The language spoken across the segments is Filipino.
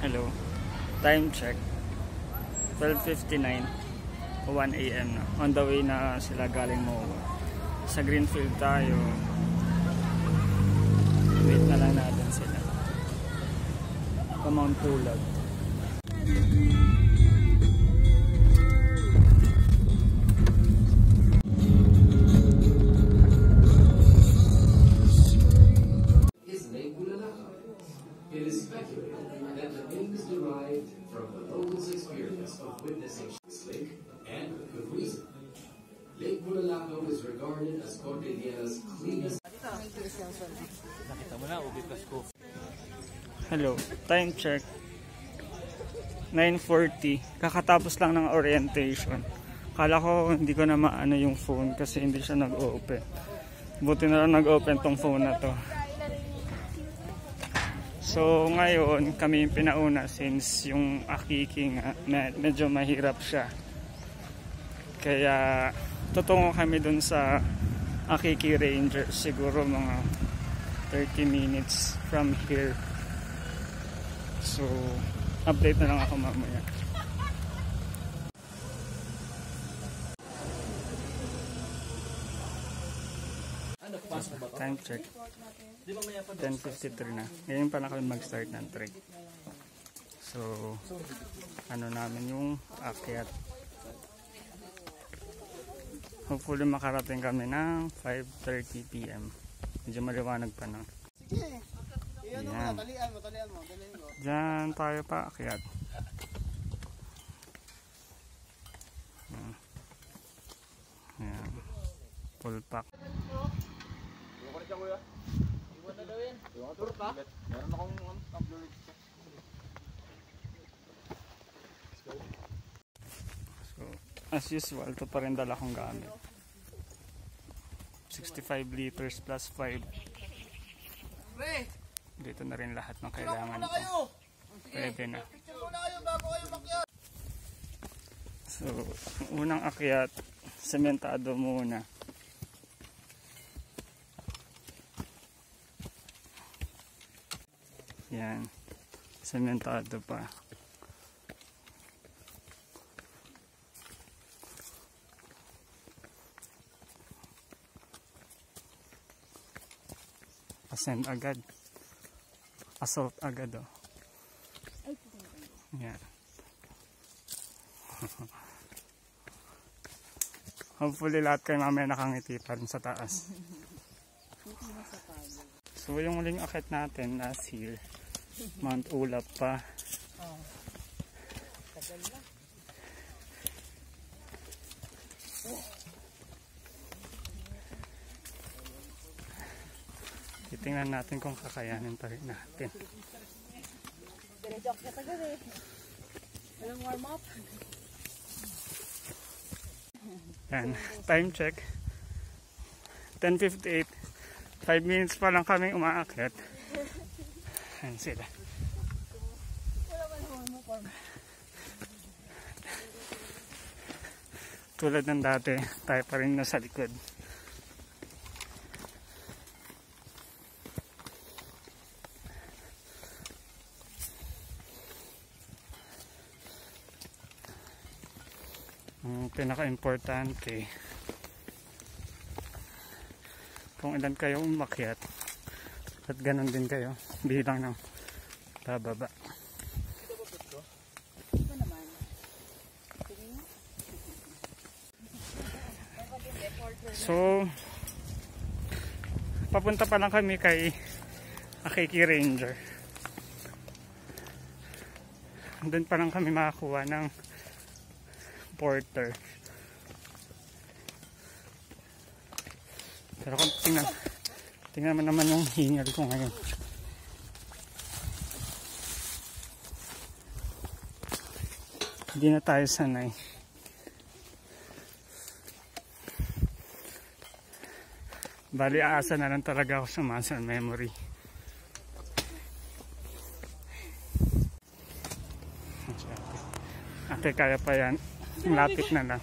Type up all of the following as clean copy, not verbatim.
Hello. Time check. 12:59. 1 AM na. On the way na sila galing MOA. Sa Greenfield tayo. Wait na lang natin sila. Pa Mount Pulag. It is speculated that the name is derived from the locals' experience of witnessing this lake, and with good reason. Lake Bulalaco is regarded as Cordilleras' cleanest. Hello, time check. 9:40. Kakatapos lang ng orientation. Kala ko hindi ko na maano yung phone kasi hindi siya nag-open. Buti na lang nag-open tong phone na to. So ngayon kami yung pinauna since yung Akiki nga medyo mahirap siya. Kaya tutungo kami dun sa Akiki Ranger, siguro mga 30 minutes from here. So update na lang ako mamaya. Time check. 10:53 na. Ngayon pa na kami mag-start ng trek. So, ano namin yung akyat. Hopefully makarating kami ng 5:30 PM. Medyo maliwanag pa na. Yan. Diyan tayo pa akyat. Yan. Full pack. Meron akong upload. So, as usual, ito pa rin dala kong gamit. 65 liters plus 5. Dito na rin lahat ng kailangan ko. Pwede na. So, unang akyat, sementado muna. Yan, sementado pa. Ascend agad. Assault agad, oh. Yan. Hopefully lahat kayo mamaya nakangiti pa rin sa taas. So yung muling akit natin last hill, Mount Ulap pa. Titingnan natin kung kakayanin pa rin natin. Diretso ka tagad eh. Walang warm up. Yan, time check. 10:58. 5 minutes pa lang kami umaakyat. Ayan sila. Tulad ng dati, tayo pa rin nasa likod. Ang pinaka-importante, kung ilan kayo umakyat at ganun din kayo bilang ng bababa. So papunta pa lang kami kay Akiki Ranger. Doon pa lang kami makakuha ng porter. Pero kung tingnan mo naman yung hingal ko ngayon. Hindi na tayo sanay. Bali, aasa na lang talaga ako sa muscle memory. Ate, kaya pa yan. Lapit na lang.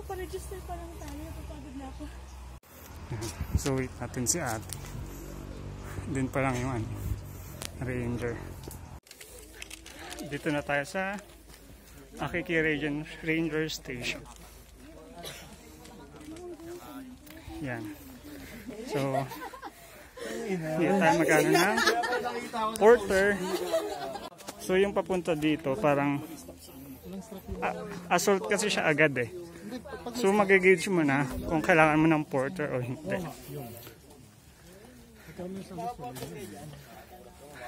Pa-register pa lang tayo. Napapagod na ako. So wait natin si ate. Din pa lang yung Ranger. dito na tayo sa Akiki Ranger Station. Yan. So, dito tayo magkano ng porter. So, yung papunta dito, parang assault kasi siya agad eh. So, mag-gauge mo na kung kailangan mo ng porter o hindi.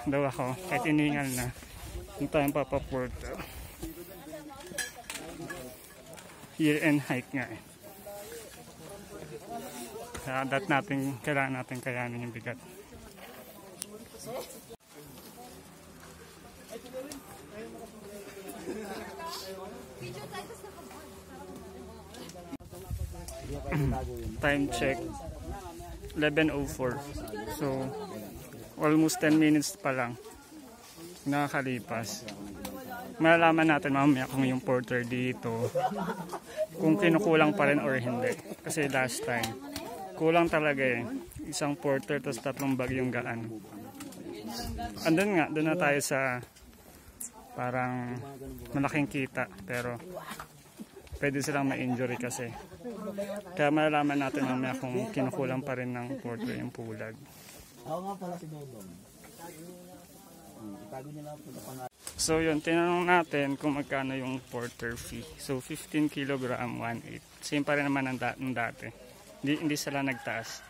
Daw ako, kahit iningal na, hindi tayong papaporter. Year-end hike nga eh. Kaya kailangan natin kayanin yung bigat. Time check 11:04. So almost 10 minutes pa lang nakakalipas. Malalaman natin mamaya kung yung porter dito kung kinukulang pa rin or hindi. Kasi last time kulang talaga eh. Isang porter tapos 3 bag yung gaan. Andun nga, doon na tayo sa parang malaking kita pero pwede silang ma-injury kasi. Kaya malalaman natin mamaya kung kinukulang pa rin ng porter yung pulag. Ako nga pala si Dodong. Itago niya lang po na pangalan. So yun, tinanong natin kung magkano yung porter fee. So 15 kilogram, 1.8. Same pa rin naman ng dati. Hindi sila nagtaas.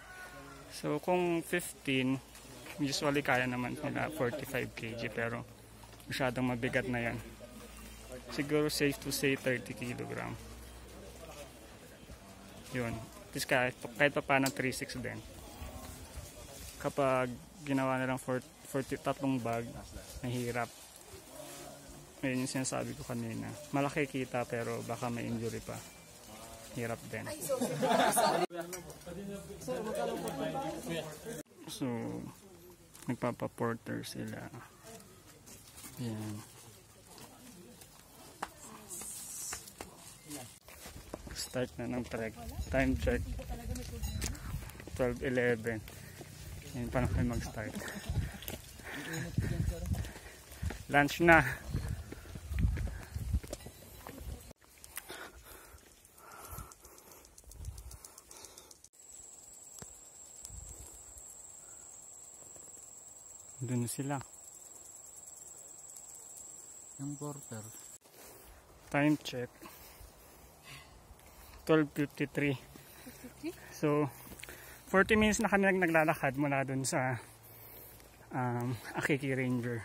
So kung 15, usually kaya naman nila 45 kg pero masyadong mabigat na yan. Siguro safe to say 30 kilogram. Yun. Tapos kahit pa paano 3.6 din. Kapag ginawa nilang 43 bag, mahirap. Ayun yung sinasabi ko kanina. Malaki kita pero baka may injury pa. Hirap din. So, nagpapaporter sila. Yan. Start na ng trek. Time check 12:11. Yan pa na kayo mag-start. Lunch na. Doon na sila. Yung porter. Time check 12:53. So 40 minutes na kami naglalakad mula dun sa Akiki Ranger.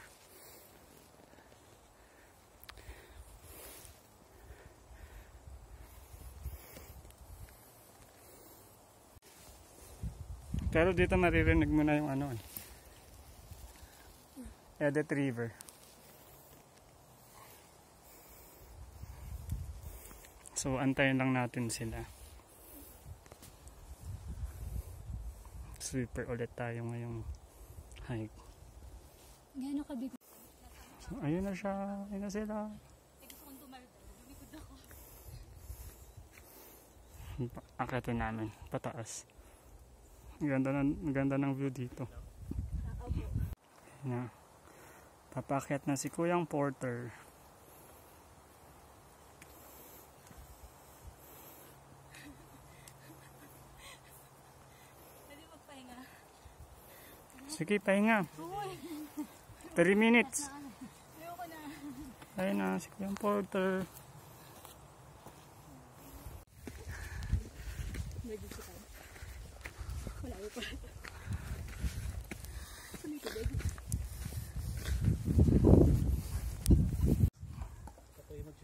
Pero dito maririnig mo na yung ano eh, Edet River. So antayin lang natin sila. Sweeper ulit tayo ngayong hike. Gano'n kabig? So, ayun na siya. Ayun na sila. Akyatin namin. Pataas. Ang ganda ng view dito. Ayan. Papakyat na si Kuyang Porter. Sige, pahinga. 3 minutes. Ayun na, si Kuyang Porter.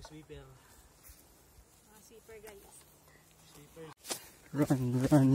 Sweeper. Sweeper guys. Sweeper. Run. Run.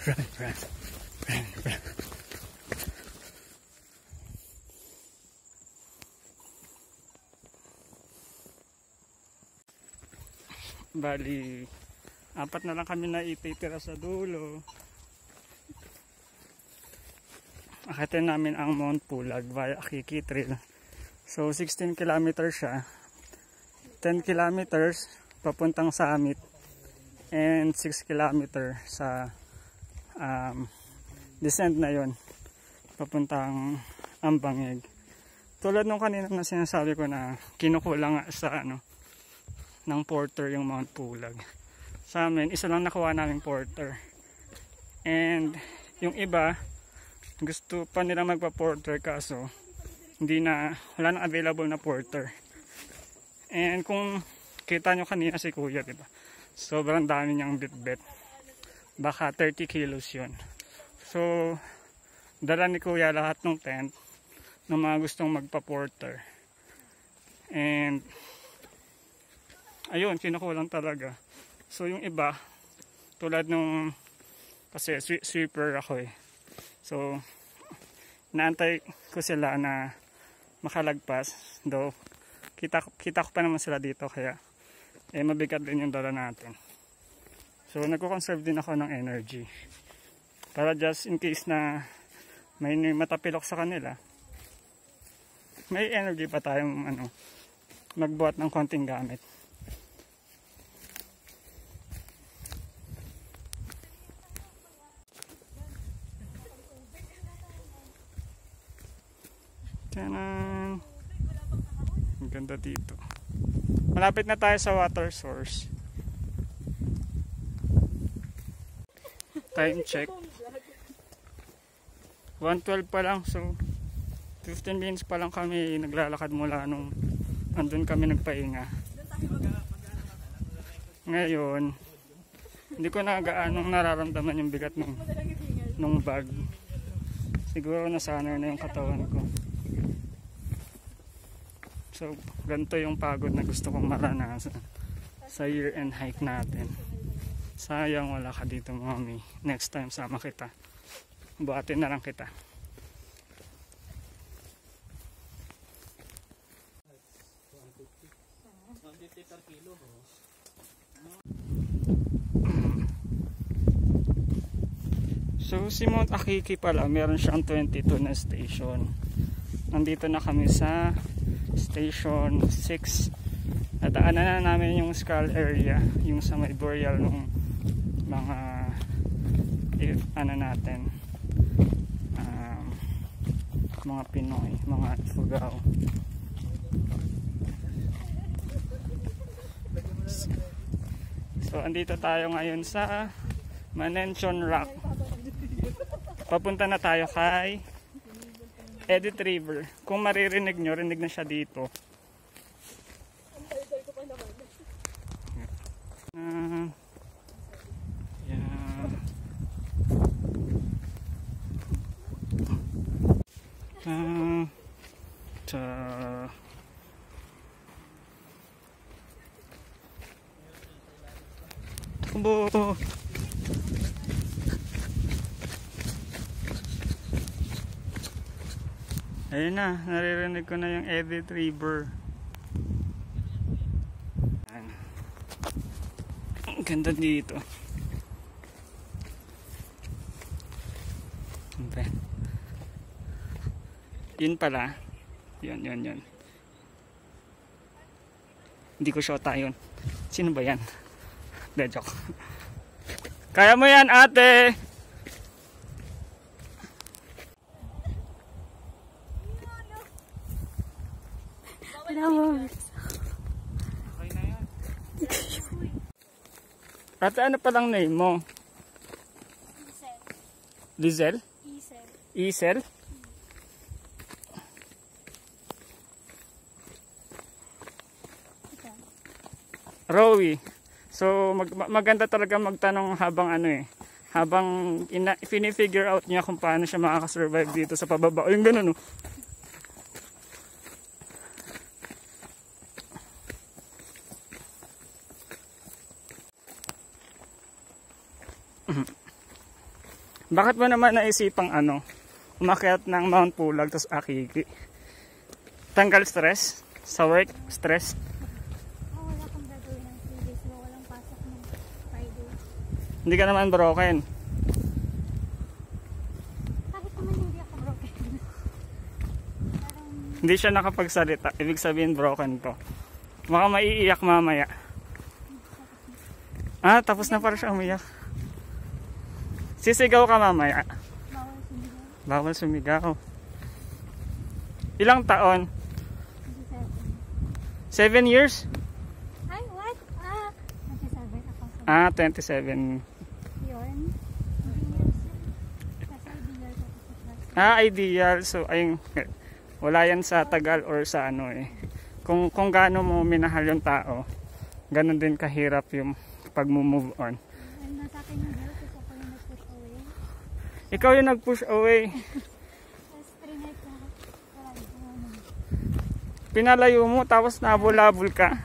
Run, run, run, run. Bali, apat na lang kami na ititira sa dulo. Akitin namin ang Mount Pulag via Akiki Trail. So 16 kilometers siya. 10 kilometers papuntang summit and 6 kilometers sa descent na yon papuntang Ambangeg. Tulad nung kanina na sinasabi ko na kinukulang sa ng porter yung Mount Pulag. Sa amin, isa lang nakuha namin porter. And yung iba, gusto pa nila magpa-porter kaso wala nang available na porter. And kung kita nyo kanina si Kuya, diba? Sobrang dami niyang bitbit. Baka 30 kilos yun. So, dala ni Kuya lahat ng tent ng mga gustong magpa-porter. And ayun, kinukulang talaga. So yung iba, tulad nung, kasi sweeper ako eh. So, naantay ko sila na makalagpas. Though, kita ko pa naman sila dito, kaya mabigat din yung dala natin. So, nagko-conserve din ako ng energy. Para just in case na may matapilok sa kanila, may energy pa tayong magbuhat ng konting gamit. Tanan. Ang ganda dito. Malapit na tayo sa water source. Time check. 1:12 pa lang, so 15 minutes pa lang kami naglalakad mula nung andun kami nagpahinga. Ngayon, hindi ko na gaanong nararamdaman yung bigat nung bag. Siguro nasanay na yung katawan ko. So, ganito yung pagod na gusto kong maranasan sa year-end hike natin. Sayang wala ka dito, Mommy. Next time sama kita. Buhatin na lang kita. So, si Mount Akiki pala, meron siyang 22 na station. Nandito na kami sa Station 6. Nadaanan na namin yung skull area, yung sa may burial ng mga natin, mga Pinoy, mga Ifugao. So andito tayo ngayon sa Manention Rock. Papunta na tayo kay Edith River. Kung maririnig nyo, rinig na siya dito. Takbo! Ayun na, naririnig ko na yung Edith River. Ang ganda dito. Okay. Yun pala. Yun. Hindi ko shota yun. Sino ba yan? De, joke. Kaya mo yan, ate! Okay na yan. Ate, ano palang name mo? Lizel? Isel? Rowie. So maganda talaga magtanong habang habang fini-figure out niya kung paano siya makaka-survive dito sa pababa. O yung ganun, no? Bakit mo naman naisipang umakyat ng Mount Pulag tapos Akiki? Tanggal stress? Sa work? Stress? Wala kang gagawin ng 3 days mo. Walang pasok ng Friday. Hindi ka naman broken. Kahit naman hindi ako broken. Parang Hindi siya nakapagsalita. Ibig sabihin broken to. Baka maiiyak mamaya. Tapos na para siya umiyak. Sisigaw ka mamaya. bawal sumigaw. Bawal sumigaw. Ilang taon? 7 years? Ay, what? 27 ako. 27. Yun. Kasi ideal ko. Ideal. So, wala yan sa tagal or sa Kung gaano mo minahal yung tao, ganun din kahirap yung pag-move on. And nasa akin yung girl, kasi ako yung nag-push away. Ikaw yung nag-push away. Tapos 3 nights na wala ko. Pinalayo mo, tapos nabulabol ka.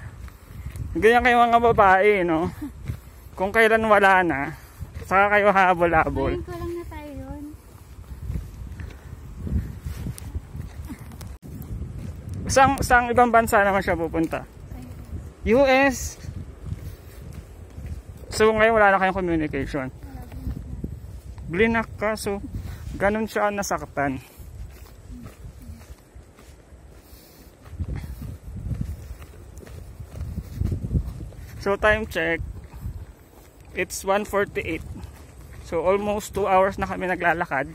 Ganyan kayo mga babae, no? Kung kailan wala na, saka kayo habol-habol. Ngayon ko lang na tayo yun. Sang ibang bansa naman siya pupunta? US. So ngayon wala na kayong communication. Blinak ka, so ganun siya nasaktan. So time check, it's 1:48. So almost 2 hours na kami naglalakad.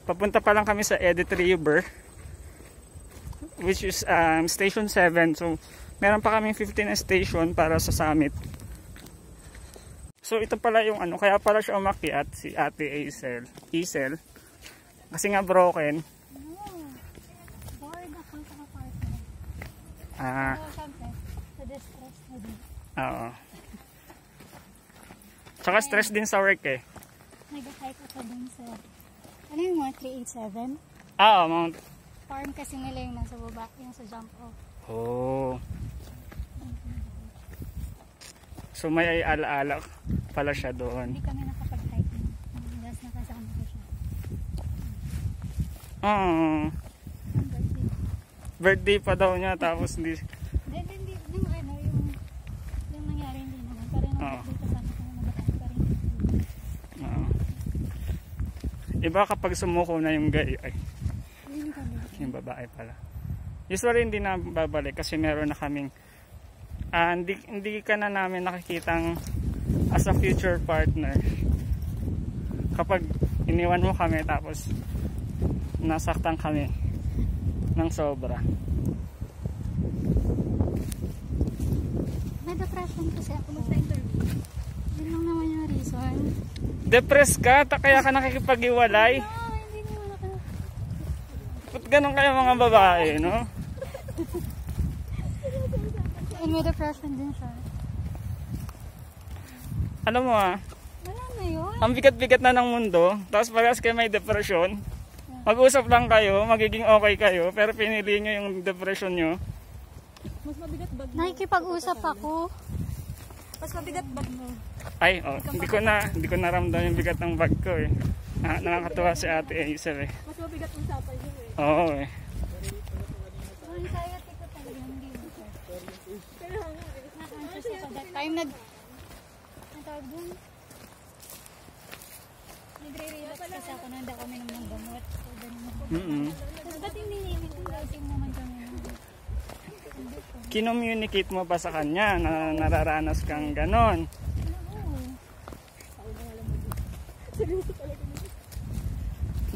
Papunta pa lang kami sa Edith River, which is station 7. So meron pa kaming 15 station para sa summit. So ito pala yung kaya pala siya umakyat, si Ate Isel. Kasi nga broken. Bored ako sa apartment. So, syempre, na-distress na din. Oo. Tsaka stress din sa work eh. Nag-hike ako dun sa, ano yung mga 387? Mount. Farm kasi nila yung nasa baba, yung sa jump off. Oh. So may alaala pala siya doon. Hindi kami nakapag-hike. Hanggang nakasama ko siya. Ang birthday. Birthday pa daw niya tapos hindi. Hindi, yung nangyari hindi naman. Pero yung birthday kasama ko, nabatay pa rin. Iba kapag sumuko na yung guy, Hindi kami. yung babae pala. Usually hindi na babalik kasi meron na kaming hindi ka na namin nakikitang as a future partner kapag iniwan mo kami tapos nasaktan kami ng sobra. May depression kasi ako sa interview. Yun lang naman yung reason. Depressed ka? Kaya ka nakikipag-iwalay? Hindi naman ako. Ba't ganun kayo mga babae, no? And may depression din siya. Alam mo Wala na yun. ang bigat-bigat na ng mundo, tapos parehas kayo may depression. Mag-usap lang kayo, magiging okay kayo, pero pinili nyo yung depression nyo. Mas mabigat bag mo. Nakikipag-usap ako. Mas mabigat bag mo. Ay, hindi ko naramdaman yung bigat ng bag ko eh. Nakakatuwa si Ate Isel eh. Mas mabigat usapan yun eh. Oo eh. Anxiety ko talaga. Hindi mo siya. Kaya nga eh. Na-anxious ako that time. Ang tawag dun? Nagre-relax kasi ako nang ako minom ng gamot. So, ganun ako. Tapos ba't hindi relaxing naman kami? Kinommunicate mo ba sa kanya na nararanas kang ganon?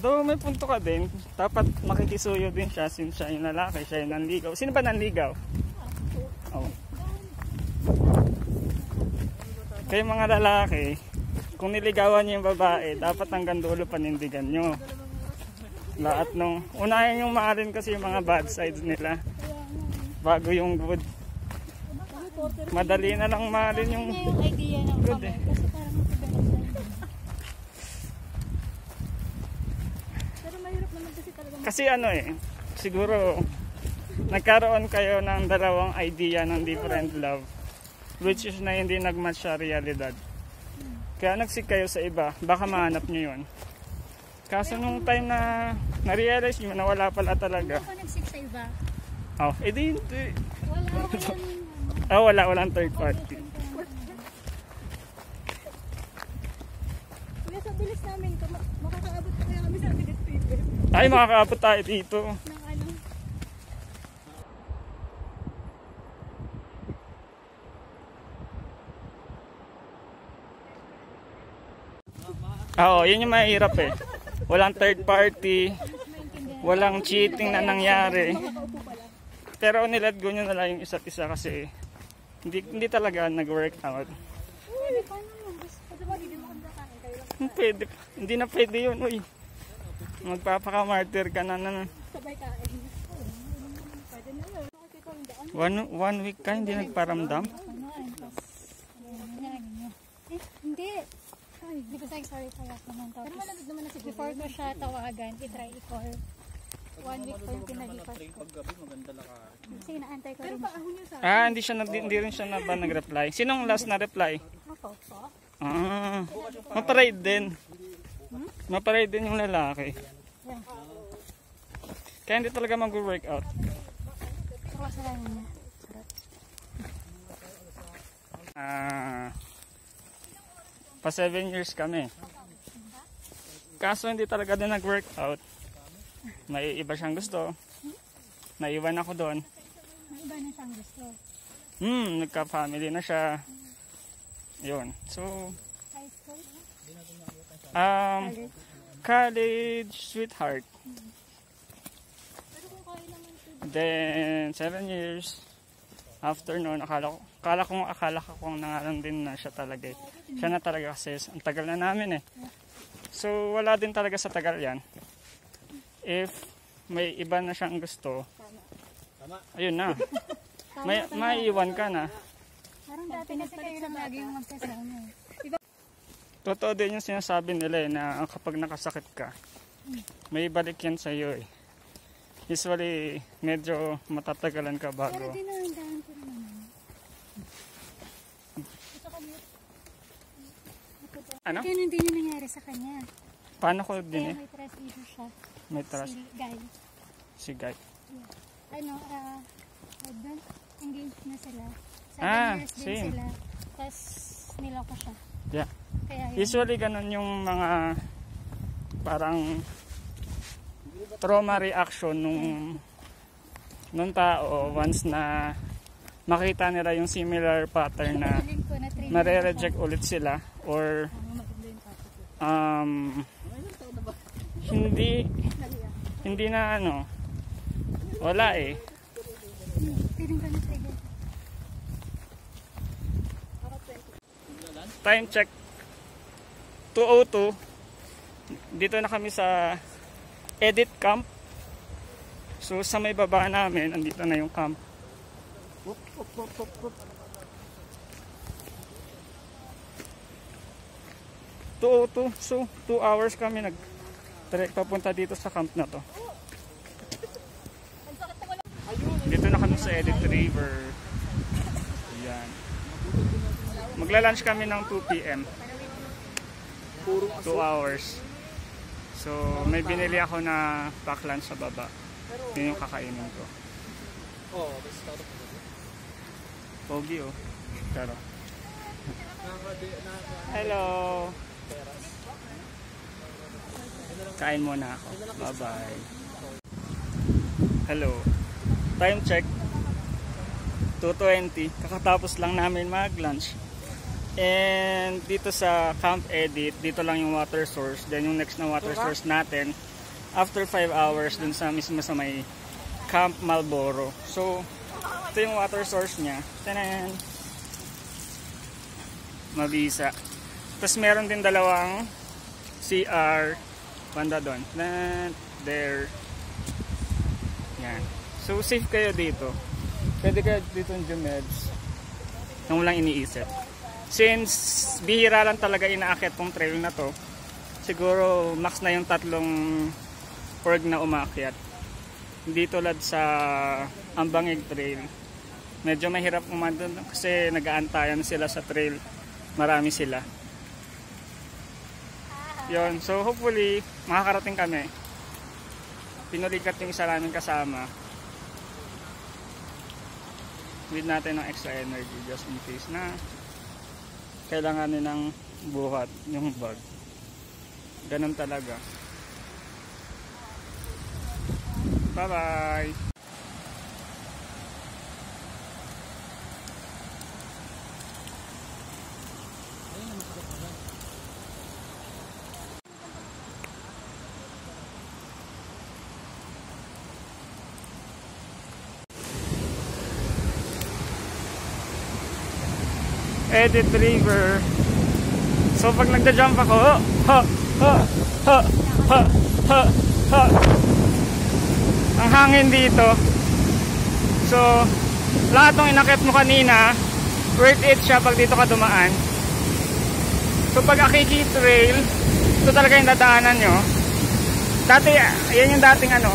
Though may punto ka din, dapat makikisuyo din siya since siya yung lalaki, siya yung nanligaw. Sino ba nanligaw? Oh. Kayo mga lalaki, kung niligawan niyo yung babae, dapat hanggang dulo panindigan nyo. Lahat nung, unahin yung mahalin kasi yung mga bad sides nila. Bago yung good. Madali na lang mahalin yung Yung idea ng good kamay. eh. Kasi parang magkaganap lang din. Pero mahirap naman kasi talaga. Kasi siguro nagkaroon kayo ng dalawang idea ng different love which is na hindi nagmatch sa realidad. Kaya nagsik kayo sa iba, baka mahanap nyo yun. Kaso nung time na na-realize nyo na wala pala talaga. Ako nagsik sa iba. Oh, edi Wala walang third party. Kaya sa bilis namin, makakaabot pa kaya kami sa bigat paper. Ay, makakaabot tayo dito. Ng ano. Oo, yun yung mahirap eh. Walang third party, walang cheating na nangyari. Pero nilad go nyo na lang yung isa't isa kasi hindi talaga nag-work out. Pwede pa naman. Pwede ba, hindi mo kakain kayo lang. Pwede, hindi na pwede yun, uy. Magpapaka-martyr ka na. Sabay kain. Pwede na yun. Nakikita yung daan. One week ka, hindi nagparamdam? Hindi. Hindi ko sorry pala ako ng Pero malamig naman na siguro. Before ko siya tawagan, i-try i-call. 1 week po yung pinalipas ko. Paggabi maganda laka. Kasi inaantay ko Pero rin. paahon niyo sa Hindi rin siya na ba nag-reply? Sinong last na reply? Ako po. Maparade din. Maparade din yung lalaki. Kaya hindi talaga mag-workout. Pero kasalanan niya. Pa 7 years kami. Kaso hindi talaga din nag-workout. May iba siyang gusto. Naiwan ako doon. May iba na siyang gusto. Nagka-family na siya. Yun. So, High school? college sweetheart. Pero kung kaya naman ito. Then, 7 years. After noon, akala ko na nga lang din na siya talaga. Siya na talaga kasi ang tagal na namin eh. So, wala din talaga sa tagal yan. If may iba na siyang gusto, ayun na. Maiiwan ka na. Parang dati kasi kayo lang lagi yung magkasama. Totoo din yung sinasabi nila eh, na kapag nakasakit ka, may balik yan sa iyo eh. Usually, medyo matatagalan ka Pero bago. dinahandaan ko rin naman. Ano? Ganun din yung nangyari sa kanya. Paano ko Kaya din eh? may trust issue siya. May trust. Si Guy. Si Guy. Ano, engaged na sila. 7 years din same. sila. Tapos niloko siya. Yeah. Kaya yun. Usually ganun yung mga parang trauma reaction nung tao once na makita nila yung similar pattern na Feeling ko na 3 years mare-reject ulit sila or hindi na ano wala eh. Feeling ko na 3 years. Time check 2:02. Dito na kami sa edit camp. So sa may baba namin, andito na yung camp. 2:02. So 2 hours kami direct papunta dito sa camp na to. Dito na kami sa Edit River. Ayan. Magla-lunch kami ng 2 p.m. 2 hours. So, may binili ako na pack lunch sa baba. Yun yung kakainin ko. Pogi oh. Pero. Hello. Kain muna ako. Bye-bye. Hello. Time check. 2:20. Kakatapos lang namin mag-lunch. And dito sa Camp Edit, dito lang yung water source. Then yung next na water source natin, after 5 hours dun sa mismo sa may Camp Marlboro. So, ito yung water source niya. Tanan! Mabisa. Tapos meron din dalawang CR banda doon. There. Yan. So, safe kayo dito. Pwede kayo dito yung meds. Nang walang iniisip. Since bihira lang talaga inaakyat tong trail na to, siguro max na yung 3 org na umaakyat. Hindi tulad sa Ambangig Trail. Medyo mahirap umandun kasi nag-aantayan sila sa trail. Marami sila. Yun, so hopefully makakarating kami. Pinulikat yung isa namin kasama. Need natin ng extra energy just in case na kailanganin ng buhat yung bag. Ganun talaga. Bye bye. Edit River. So pag nagja-jump ako, ang hangin dito. So lahat ng inakit mo kanina, worth it siya pag dito ka dumaan. So pag Akiki Trail, ito talaga yung dadaanan nyo. Dati, yan yung dating ano,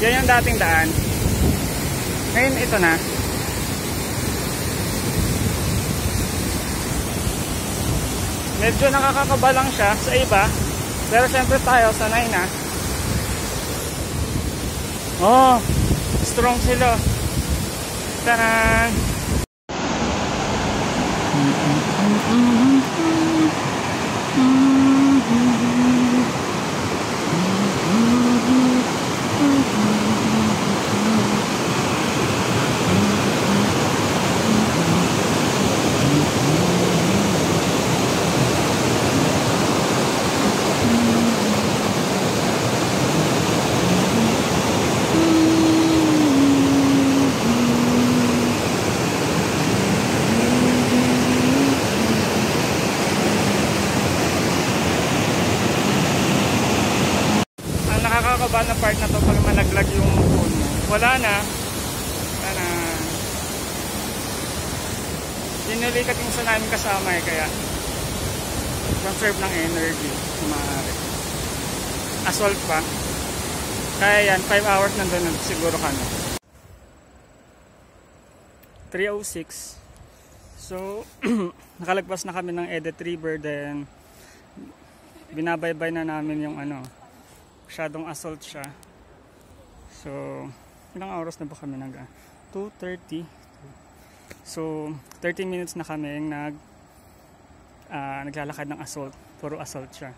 yan yung dating daan. Ngayon ito na. Medyo nakakakaba lang siya sa iba, pero syempre tayo sanay na. Oh, strong sila. Taran. Nakakakaba na part na to pag malaglag yung phone mo. Wala na. Sinulikat yung sa namin kasama eh, kaya conserve ng energy maaari. Assault pa. Kaya yan, 5 hours nandun siguro kami. 3:06. So nakalagpas na kami ng Edit River, then binabaybay na namin yung ano, masyadong assault siya. So ilang oras na ba kami 2:30. So 30 minutes na kami naglalakad ng assault. Puro assault siya.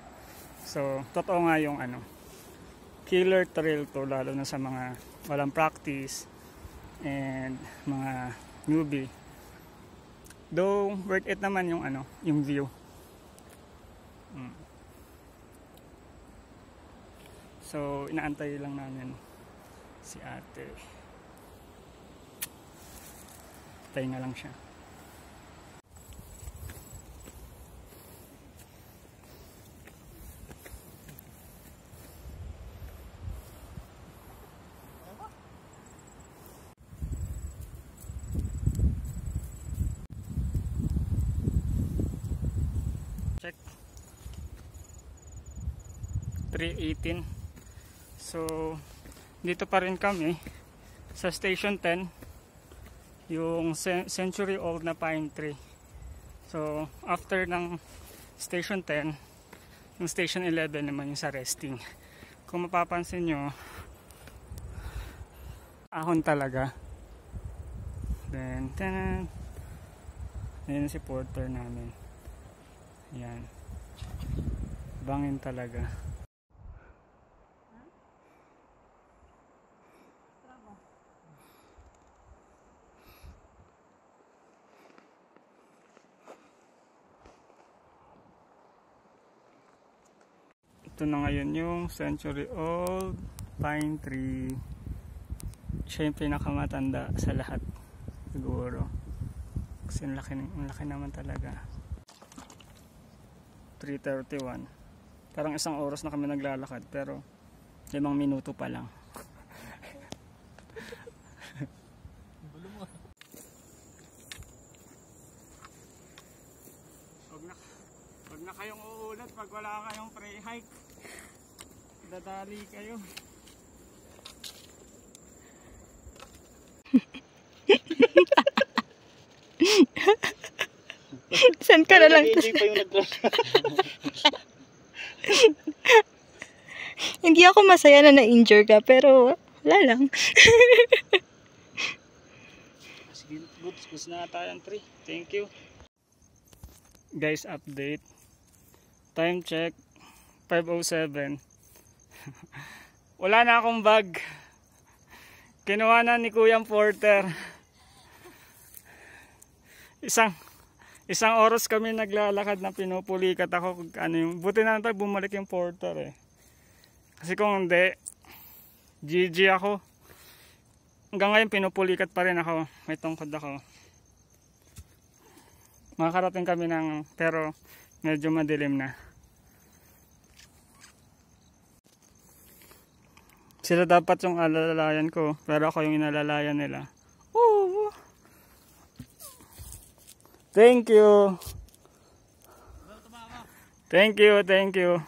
So totoo nga yung ano, killer trail to, lalo na sa mga walang practice and mga newbie. Though worth it naman yung ano, yung view. So inaantay lang namin si ate. Tayo nga lang siya. Check. 3:18. So dito pa rin kami sa Station 10, yung century old na pine tree. So after ng Station 10, yung Station 11 naman yung sa resting. Kung mapapansin nyo, ahon talaga. Then ayan si porter namin. Yan, bangin talaga. Ito na ngayon yung century old pine tree. Siya yung pinakamatanda sa lahat siguro, kasi ang laki naman talaga. 3:31. Parang isang oras na kami naglalakad, pero 5 minuto pa lang. Huwag na kayong uulat pag wala kayong pre-hike. Dadali kayo. Saan ka na lang? Hindi pa yung nag-drop. hindi ako masaya na na-injure ka, pero wala lang. Sige, good. Gusto na tayong 3. Thank you. Guys, update. Time check. 5:07. Wala na akong bag. Kinuha na ni Kuyang Porter. Isang oras kami naglalakad na pinupulikat ako. Buti na tayo bumalik yung Porter eh. Kasi kung hindi, GG ako. Hanggang ngayon pinupulikat pa rin ako. May tungkod ako. Makakarating kami pero medyo madilim na. Sila dapat yung alalayan ko, pero ako yung inalalayan nila. Woo! Thank you. Thank you.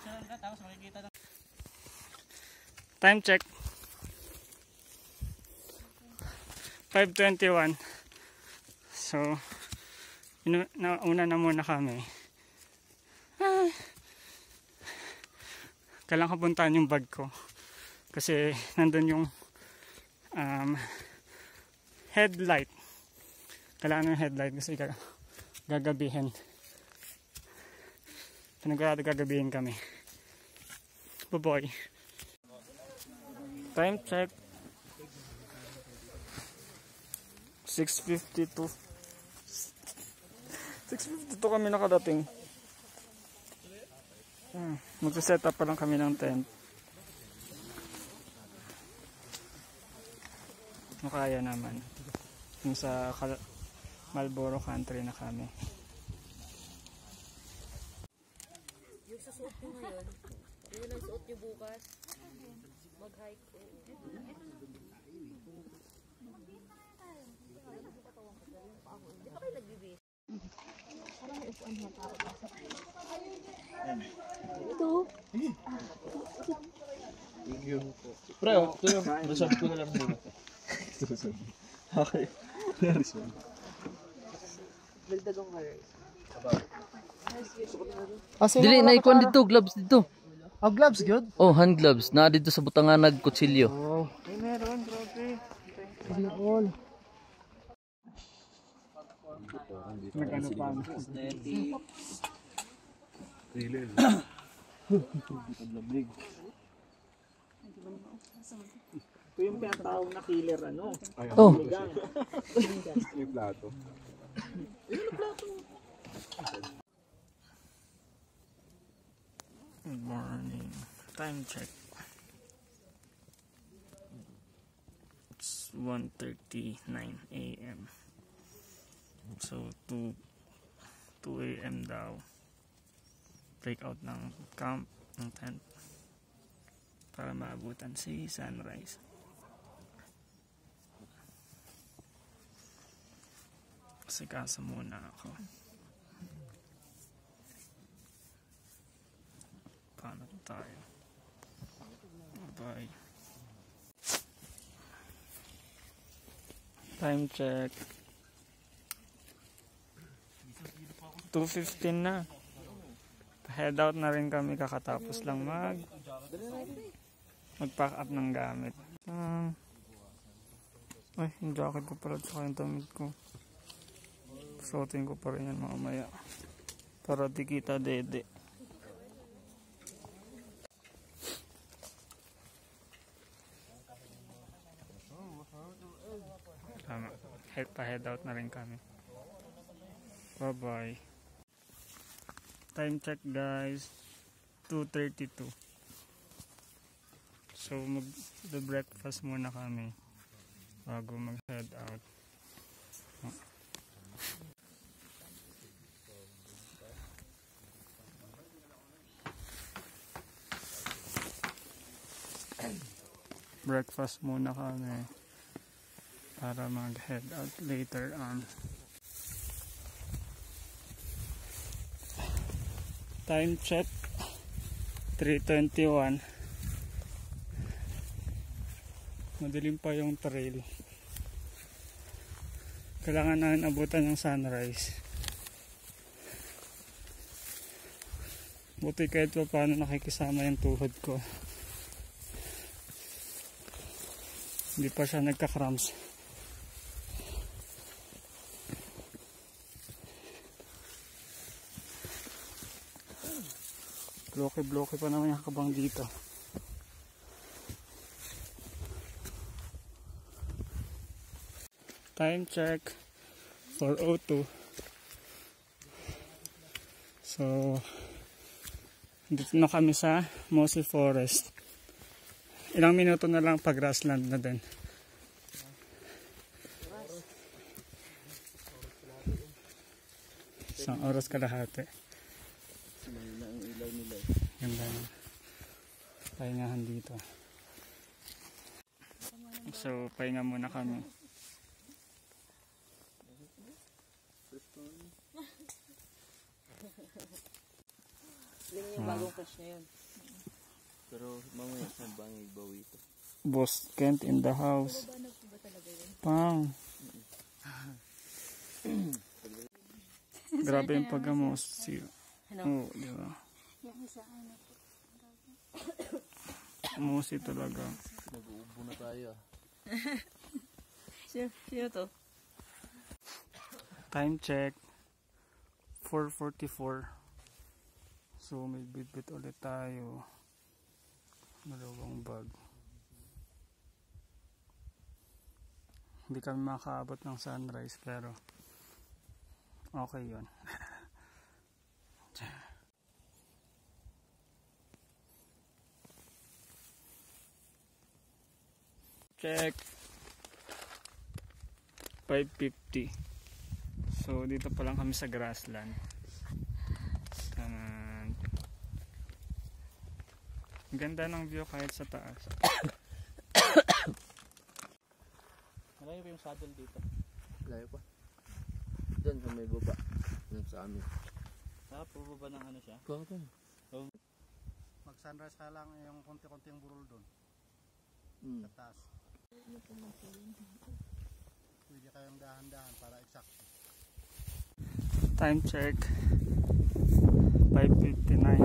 Time check. 5:21. So, una na muna kami. Kailangan kapuntahan yung bag ko. Kasi nandun yung headlight. Kailangan yung headlight kasi gagabihin. Pinagurado gagabihin kami. Buboy. Time check. 6:52. 6:52 kami nakadating. Magsa-set up pa lang kami ng tent. Makaya naman. Yung sa Marlboro Country na kami. Yung sa suot nyo ngayon, yun ang suot nyo bukas. Mag-hike. Di ba kayo nagbibis? Parang may upuan na tao. Ito. Pre, ito yung reserve ko na lang muna. Okay. Reserve. Baldagong hair. Dili na ikuan dito, gloves dito. Oh, gloves, good? Oh, hand gloves. Na dito sa butangan nagkutsilyo. Oh. Ay, meron, grabe. All. Nag-ano pa. Ito yung pinatawag na killer, ano? Oh. Yung plato. Good morning. Time check. It's 1:39 AM. So 2 AM daw. Break out ng camp, ng tent. Para maabutan si sunrise. Asikaso muna ako. Paano tayo? Bye. Time check. 2:15 na. Head out na rin kami kakatapos lang mag-pack up ng gamit. Ay, yung jacket ko pala tsaka yung damit ko. Suotin ko pa rin yan mamaya. Para di kita dede. Tama. Pa-head out na rin kami. Bye-bye. Time check guys. 2:32. So mag-breakfast muna kami bago mag-head out. Breakfast muna kami para mag-head out later on. Time check 3:21. Madilim pa yung trail. Kailangan namin abutan yung sunrise. Buti kahit pa paano nakikisama yung tuhod ko. Hindi pa siya nagka-cramps. Bloke pa naman yung kabang dito. Time check 4:02. So dito na kami sa Mossy Forest. Ilang minuto na lang pag grassland na din. Isang oras kalahati. Ganda na pahingahan dito. So pahinga muna kami. Tingnan yung bagong fresh na yun. Pero mamaya sa bangig bawi ito. Boss Kent in the house. Pang. Grabe yung pagamos. Oo, di ba? Yung isa ano po. Musi talaga. Nag-uubo na tayo ah. Sino to? Time check 4:44. So may bit ulit tayo. Dalawang bag. Hindi kami makaabot ng sunrise pero okay yun. Check 5:50. So dito pa lang kami sa grassland. Tanan. Ganda ng view kahit sa taas. Malayo pa yung saddle dito. Malayo pa. Diyan sa may baba. Diyan sa amin. Pababa ng ano siya? Kaya. Mag sunrise ka lang yung konti-konting burol doon. Sa taas. Pwede kayong dahan-dahan para eksakto. Time check 5:59.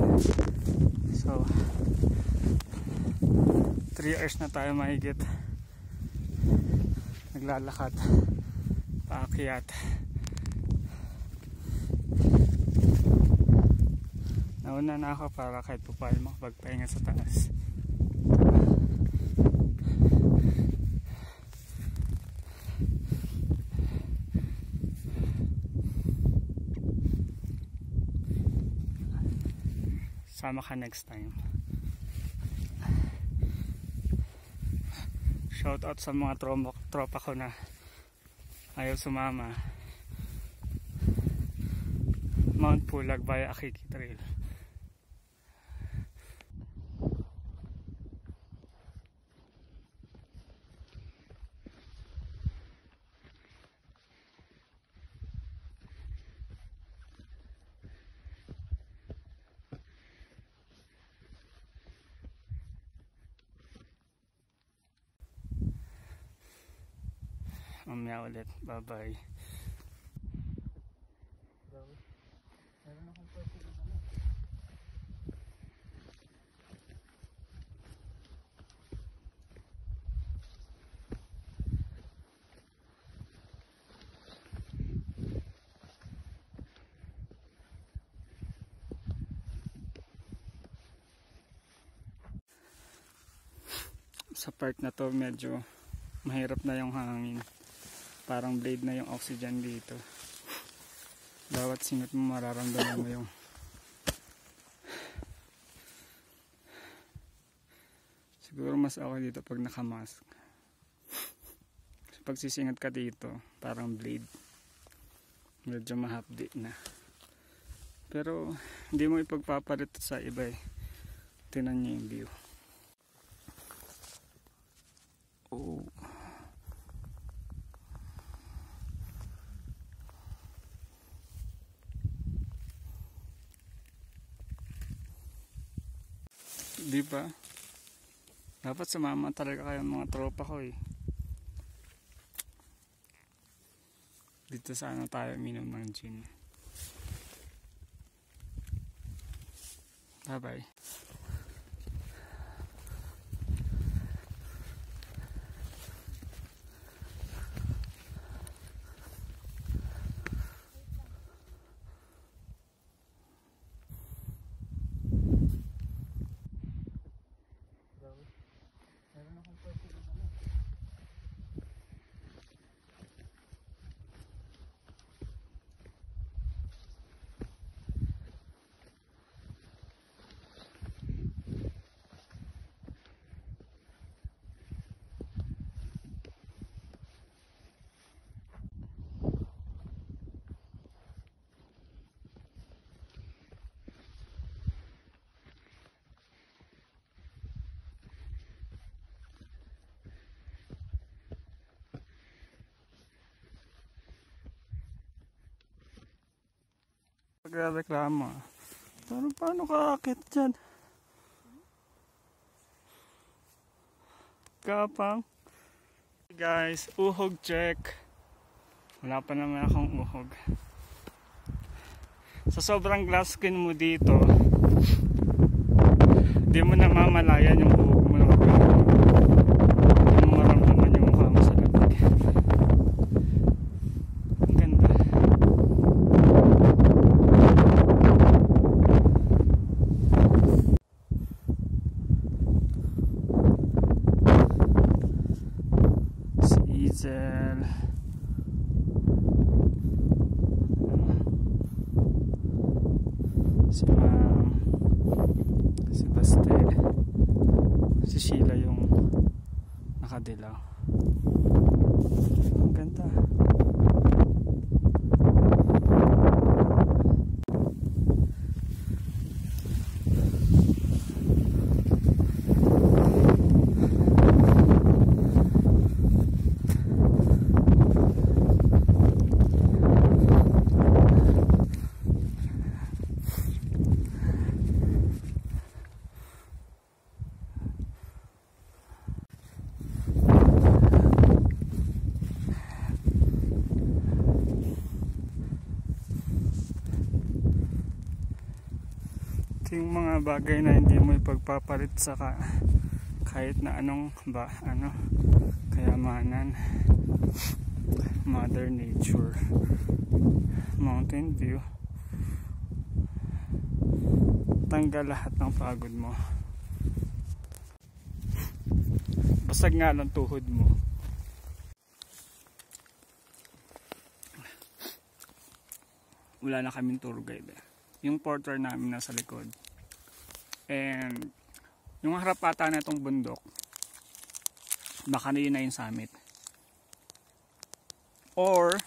So 3 hours na tayo mahigit naglalakad paakyat. Nauna na ako para kahit pa paano makapagpahinga sa taas. Sama ka next time. Shout out sa mga tropa ko na ayaw sumama. Mount Pulag via Akiki Trail. Mamaya ulit. Bye bye. Sa part na to medyo mahirap na yung hangin. Parang blade na yung oxygen dito. Bawat singot mo mararamdaman mo yung siguro mas okay dito pag nakamask. So, pag sisingat ka dito parang blade, medyo mahapdi na. Pero hindi mo ipagpapalit sa iba eh. Tingnan niyo yung view. Oh. Diba? Dapat sumama talaga kayo mga tropa ko eh. Dito sana tayo minom ng gin. Bye bye. Pagreklamo. Pero paano ka akit dyan? Kapang. Guys, uhog check. Wala pa naman akong uhog. Sa sobrang glass skin mo dito, di mo na mamalayan yung uhog mo ng hindi mo maramdaman yung mukha mo sa labig. Ang ganda. Si Izel. Si Ma'am, si Baste, si Sheila yung nakadilaw. Ang ganda. Yung mga bagay na hindi mo ipagpapalit sa kahit na anong kayamanan. Mother Nature, Mountain View, tanggal lahat ng pagod mo. Basag nga lang tuhod mo. Wala na kaming tour guide. Yung porter namin nasa likod. And yung harap ata na itong bundok, baka na yun na yung summit. Or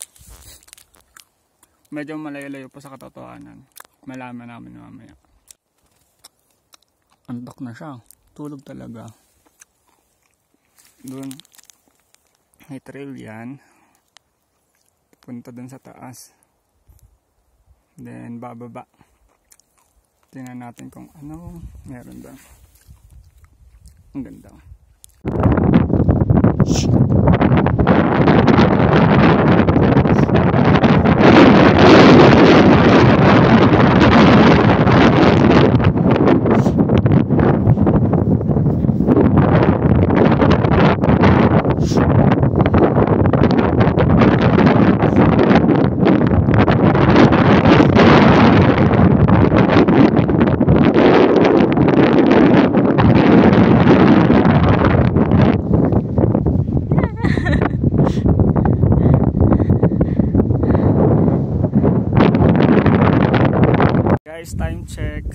medyo malayo-layo pa sa katotohanan. Malaman namin mamaya. Antok na siya. Tulog talaga. Doon may trail yan. Punta dun sa taas. Then bababa. Tingnan natin kung ano meron doon. Ang ganda. Guys, time check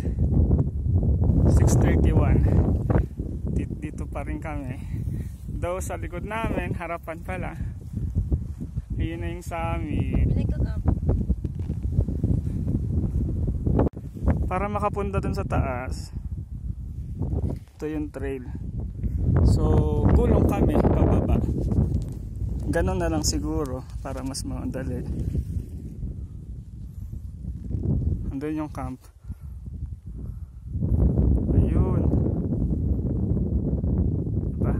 6:31. Dito pa rin kami. Daw sa likod namin, harapan pala. Ayun na yung summit. Para makapunta dun sa taas, ito yung trail. So, gulong kami pababa. Ganon na lang siguro para mas madali. Andun yung camp. Ayun. Diba?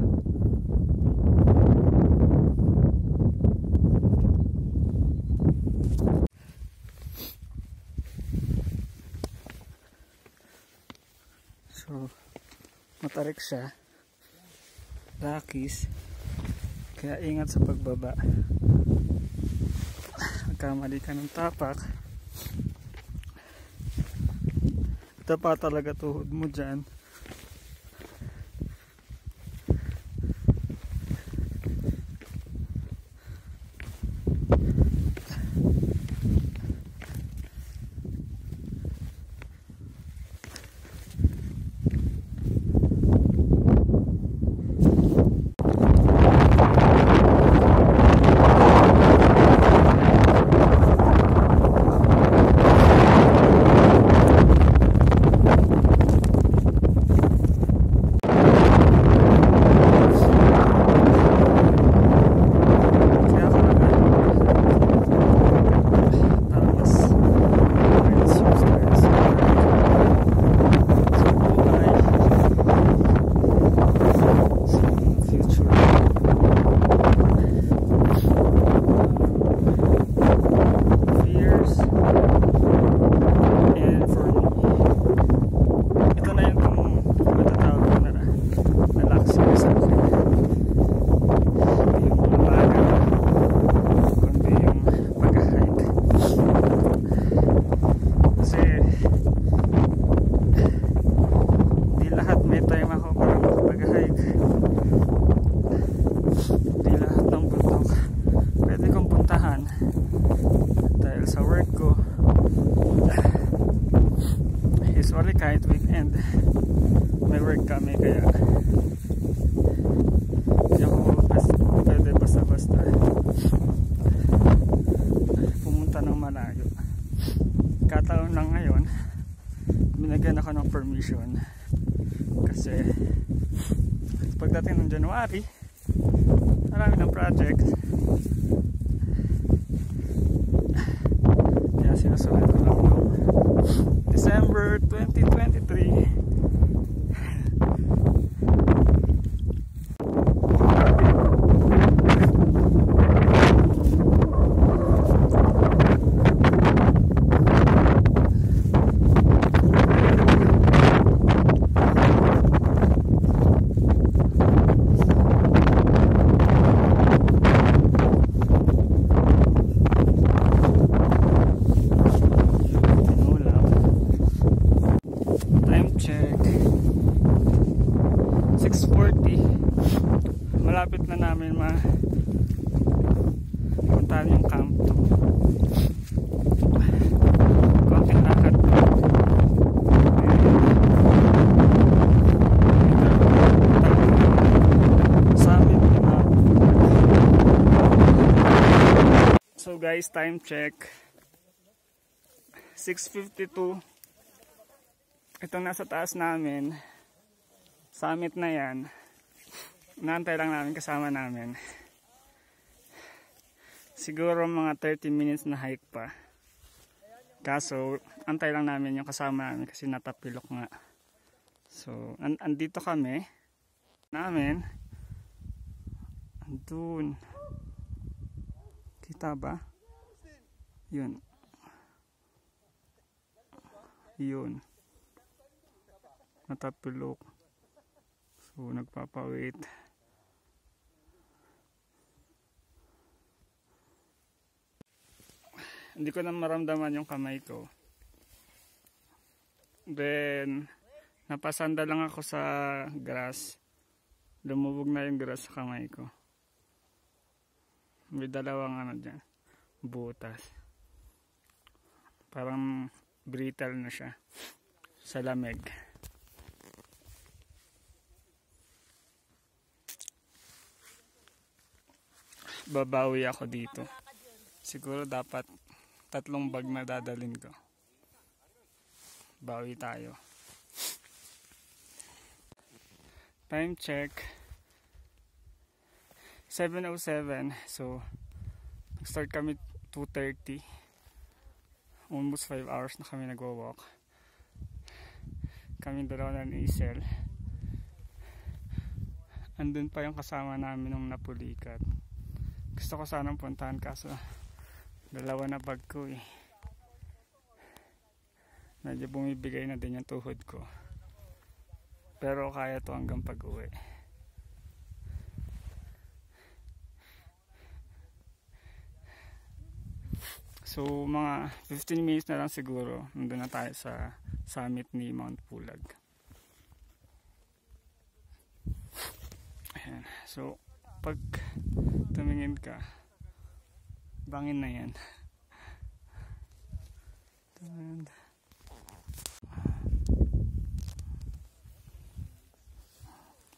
So, matarik siya. Rockies. Kaya ingat sa pagbaba. Magkamali ka ng tapak. Ito pa talaga tuhod mo dyan. kahit weekend may work kami, kaya hindi ako pwede basta-basta pumunta ng malayo. Kataon lang ngayon binigyan ako ng permission kasi pagdating ng January marami ng project, kaya sinusunod ko lang no? December 2023. Malapit na namin puntahan yung Camp 2. Konting lakad summit na. So guys, time check 6:52. Itong nasa taas namin, summit na yan. Naantay lang namin kasama namin. Siguro mga 30 minutes na hike pa. Kaso antay lang namin yung kasama namin kasi natapilok nga. So andito kami namin. Andun. Kita ba? Yun. Yun. Natapilok. So nagpapawait. Hindi ko na maramdaman yung kamay ko. Then napasanda lang ako sa grass. Lumubog na yung grass sa kamay ko. May dalawang ano dyan, butas. Parang brittle na siya sa lamig. Babawi ako dito. Siguro dapat 3 bag na dadalhin ko. Bawi tayo. Time check 7:07. So nag-start kami 2:30. Almost 5 hours na kami nagwo-walk. Kami dalawa na ni Isel. Andun pa yung kasama namin nung napulikat. Gusto ko sanang puntahan kaso dalawa na bag ko eh. Medyo bumibigay na din yung tuhod ko. Pero kaya to hanggang pag-uwi. So mga 15 minutes na lang siguro nandun na tayo sa summit ni Mount Pulag. Ayan. So pag tumingin ka, bangin na yan.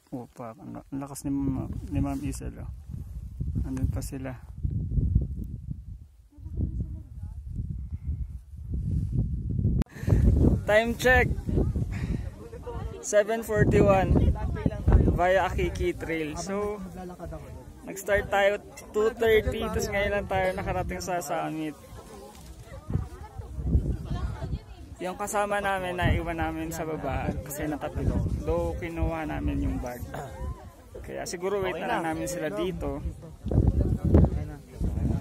Opa, ang lakas ni Ma'am Isel. Oh. Andun pa sila. Time check 7:41 via Akiki Trail. So nag-start tayo 2:30, tapos ngayon lang tayo nakarating sa summit. Yung kasama namin naiwan namin sa baba kasi natapilok. Though kinuha namin yung bag. Kaya siguro wait na lang namin sila dito.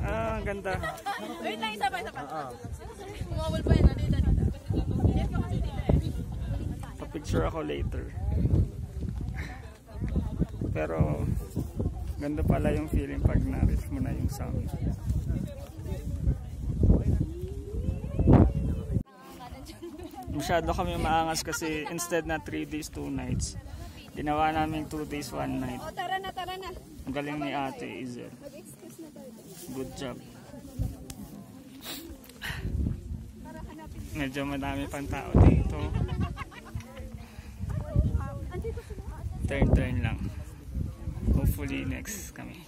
Ah, ang ganda. Wait lang, isa pa. Bumawal pa yan, dito. Picture ako later. Pero ganda pala yung feeling pag na-reach mo na yung summit. Masyado kami maangas kasi instead na 3 days 2 nights, ginawa namin 2 days 1 night. O, tara na. Ang galing ni Ate Isel. Good job. Medyo madami pang tao dito. Turn lang. Hopefully next kami.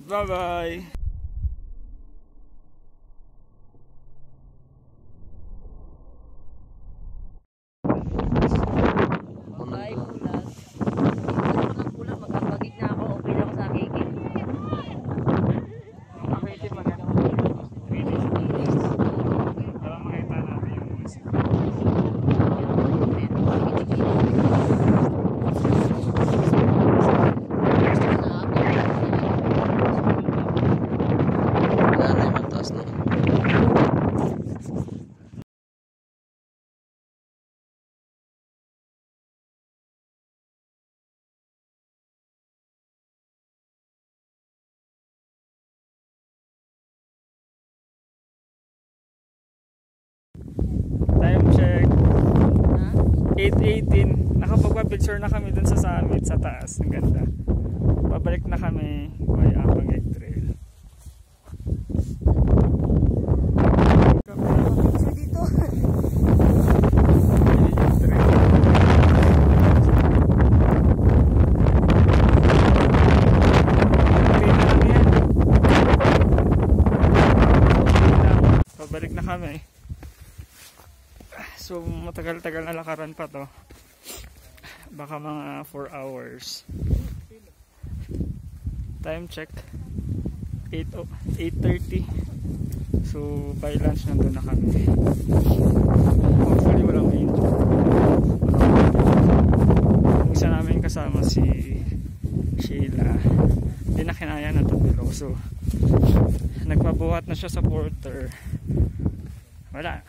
Bye bye. Bye, pulas. Pulang magkakagig na ako. Okay na ako sa kikit. Time check. 8:18. Nakapagpa-picture na kami dun sa summit sa taas. Ang ganda. Pabalik na kami by Ambangeg Trail. So dito. Pabalik na kami. So matagal-tagal na lakaran pa to. Baka mga 4 hours. Time check 8:30. So by lunch nandun na kami. Hopefully walang injury. Yung isa namin kasama si Sheila, hindi na kinaya ng tumulong. So nagpabuhat na siya sa porter. Wala.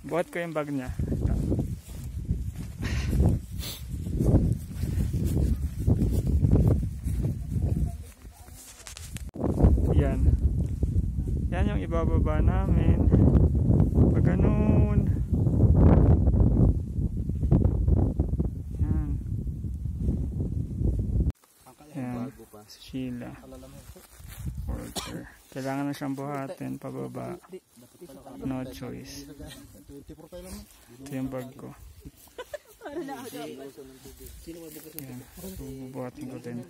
Buhat ko yung bag niya. Yan. Yan yung ibababa namin. Pag ganun. Yan. Yan. Si Sheila. Porter. Kailangan na siyang buhatin pababa. No choice. Ito yung bag ko. Yan. So, bubuhatin ko din.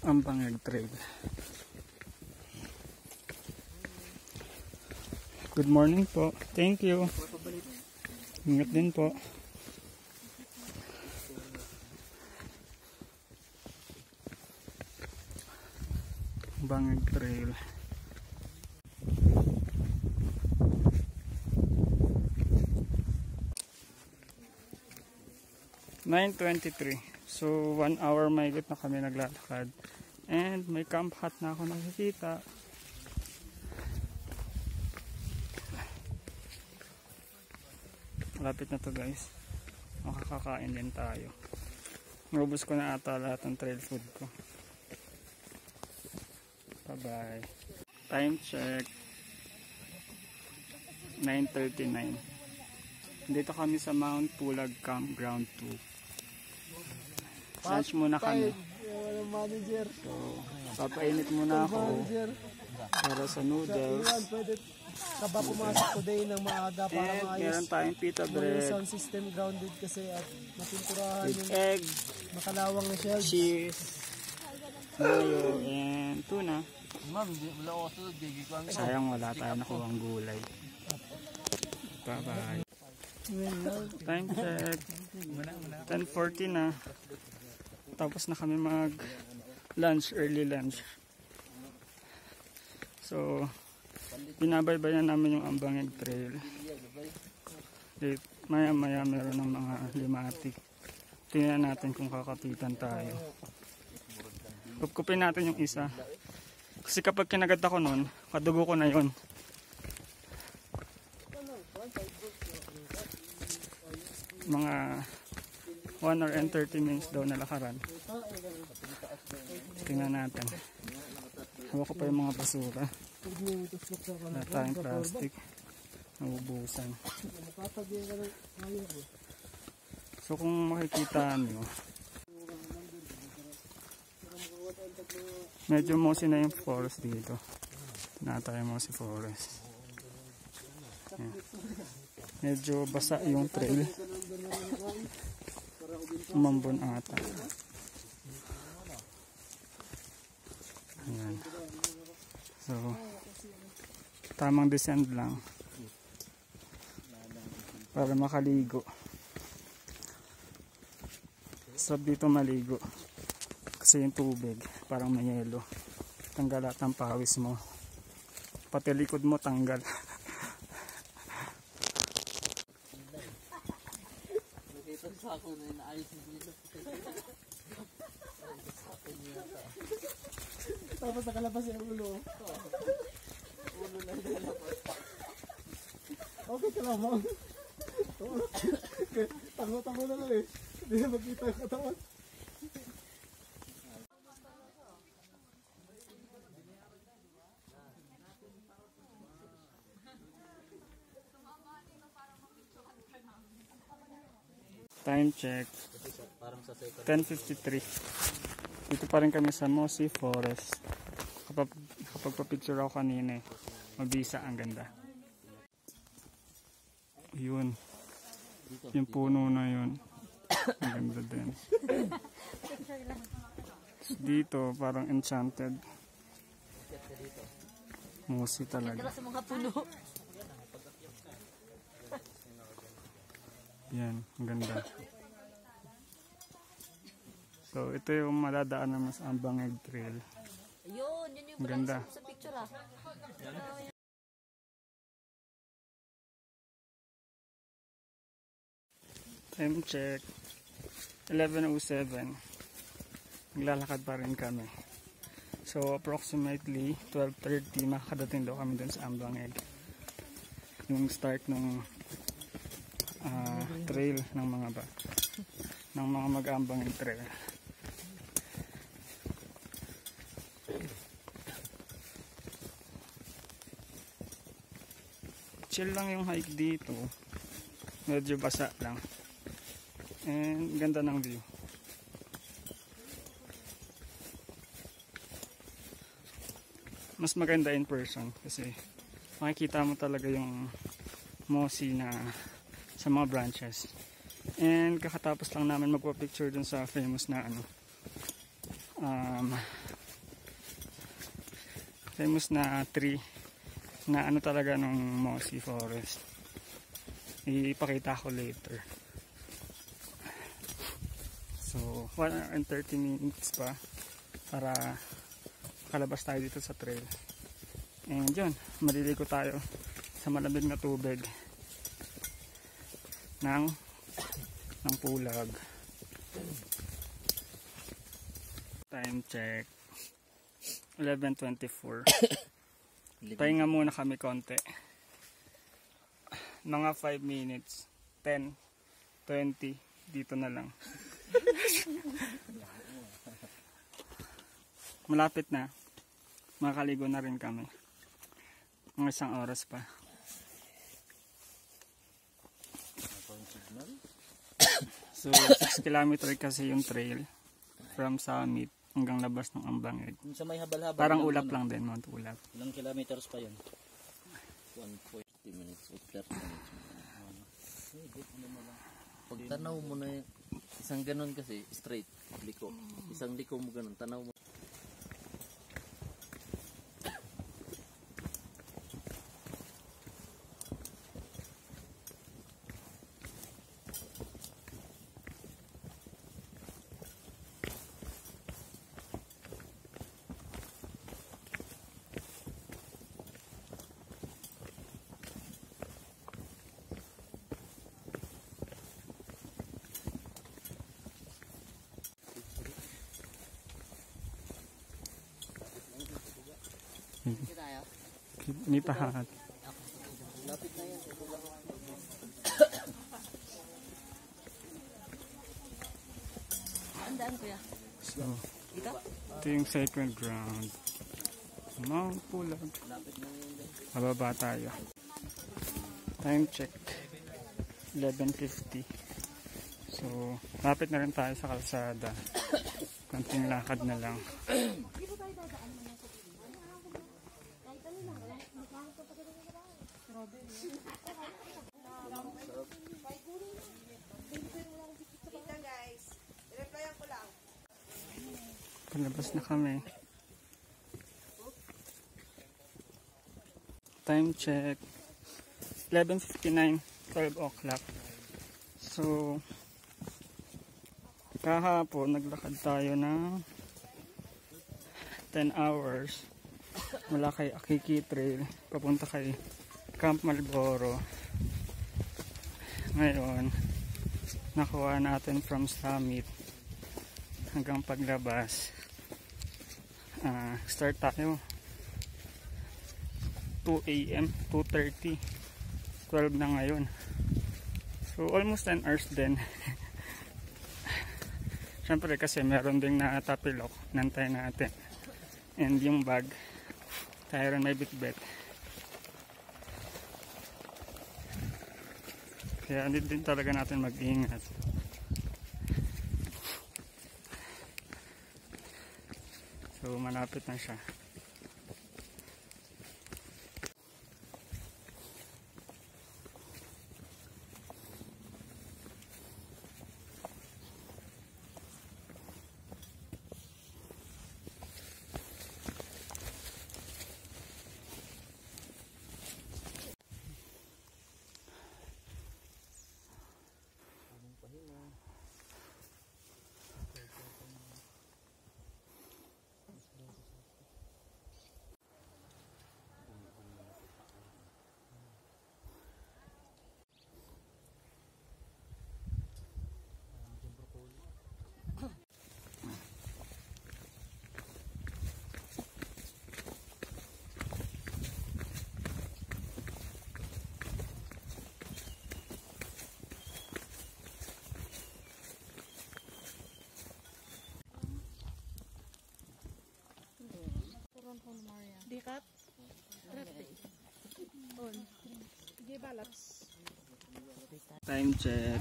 Ambangeg Trail. Good morning po. Thank you. Ingat din po. Ambangeg Trail. (9:23). So 1 hour mahigit na kami naglalakad. And may camp hut na ako nakikita. Malapit na to guys. Makakakain din tayo. Nubos ko na ata lahat ng trail food ko. Bye bye. Time check 9:39. Dito kami sa Mount Pulag Campground 2. Lunch muna kami. So, papainit muna ako para sa noodles. Kaba pumasok today ng maaga para maayos. Meron tayong pita bread. Sound system grounded kasi at mapinturahan with yung egg, makalawang na shells. cheese, mayo, and tuna. Sayang wala tayo nakuhang gulay. Bye bye. Time check 10:40 na. Tapos na kami mag lunch, early lunch. So binabaybayan namin yung Ambangeg Trail. Maya maya meron ng mga limati. Tingnan natin kung kakapitan tayo. Kupkupin natin yung isa. Kasi kapag kinagat ako nun, kadugo ko na yun. Mga 1 hour and 30 minutes daw na lakaran. Tingnan natin. Hawak ko pa yung mga basura. Wala tayong plastic. Naubusan. So kung makikita nyo, medyo mossy na yung forest dito. Tinatay mossy forest. Yan. Medyo basa yung trail. Umambon ata. Ayan. So, tamang descend lang para makaligo. Sarap dito maligo kasi yung tubig parang may yelo, tanggal lahat ng pawis mo, pati likod mo tanggal. Nakita sa ako na inaayos nila. Tapos nakalabas yung ulo. Ulo na nalabas. Okay ka lang, ma'am. Tango-tango na lang eh. Hindi na magkita yung katawan. Time check 10:53. Dito pa rin kami sa Mossy Forest. Kapag pa-picture ako kanina, mabisa, ang ganda. Yun. Yung puno na yun. Ang ganda din. Dito parang enchanted. Mossy talaga. Sa mga puno. Yan, ang ganda. So, ito yung madadaan naman sa Ambangeg Trail. Ayun, yun yung Ang ganda. sa picture ah. Time check 11:07. Naglalakad pa rin kami. So approximately 12:30 makakadating daw kami dun sa Ambangeg, yung start ng trail ng mga mag-Ambangeg trail. Chill lang yung hike dito, medyo basa lang. And ganda ng view. Mas maganda in person kasi makikita mo talaga yung mossy na sa mga branches. And kakatapos lang namin magpa-picture dun sa famous na famous na tree na talaga nung Mossy Forest. Ipakita ko later. So 1 hour and 30 minutes pa para kalabas tayo dito sa trail. And yun, maliligo tayo sa malamig na tubig ng Pulag. Time check 11:24. Pahinga muna kami konti, mga 5 minutes, 10, 20, dito na lang. Malapit na, makakaligo na rin kami, mga 1 oras pa. So 6 kilometer kasi yung trail from summit hanggang labas ng Ambangeg. Sa may habal-habal. Parang ulap lang din, Mount Ulap. Ilang kilometers pa yun? 140 minutes o 30 minutes. Pag tanaw mo na isang ganon kasi straight liko. Isang liko mo ganon, tanaw mo. Ini pahat. Lapit na yan. Andaan kuya. So, ito yung second ground, Mount Pulag. Bababa tayo. Time check 11:50. So lapit na rin tayo sa kalsada, konting lakad na lang. Labas na kami. Time check. 11:59, 12 o'clock. So, kahapon naglakad tayo ng 10 hours mula kay Akiki Trail papunta kay Camp Malboro. Ngayon nakuha natin from summit hanggang paglabas. Start tayo 2 AM, 2:30, 12 na ngayon. So almost 10 hours din. Siyempre kasi meron ding natapilok, nantay natin. And yung bag, tayo rin may bitbit. Kaya hindi din talaga natin mag-ingat. So malapit na siya. Dikat? Time check.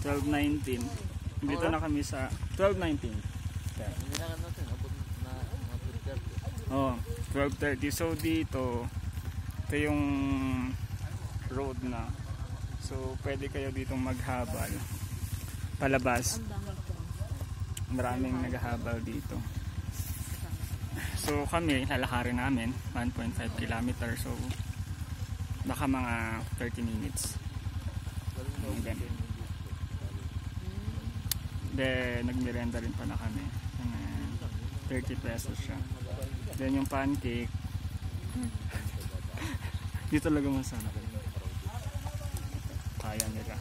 12:19. Dito na kami sa 12:19. Hindi na natin, abot na 12:30. Oh, 12:30. So dito, ito yung road na. So pwede kayo ditong maghabal. Palabas. Maraming naghahabal dito. So kami, lalakarin namin 1.5 kilometer. So baka mga 30 minutes. Then nagmerenda rin pala kami. 30 pesos siya. Then yung pancake. Di talaga masarap. Kaya nila.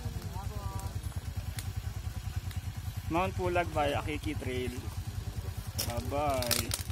Mount Pulag by Akiki Trail. Bye bye.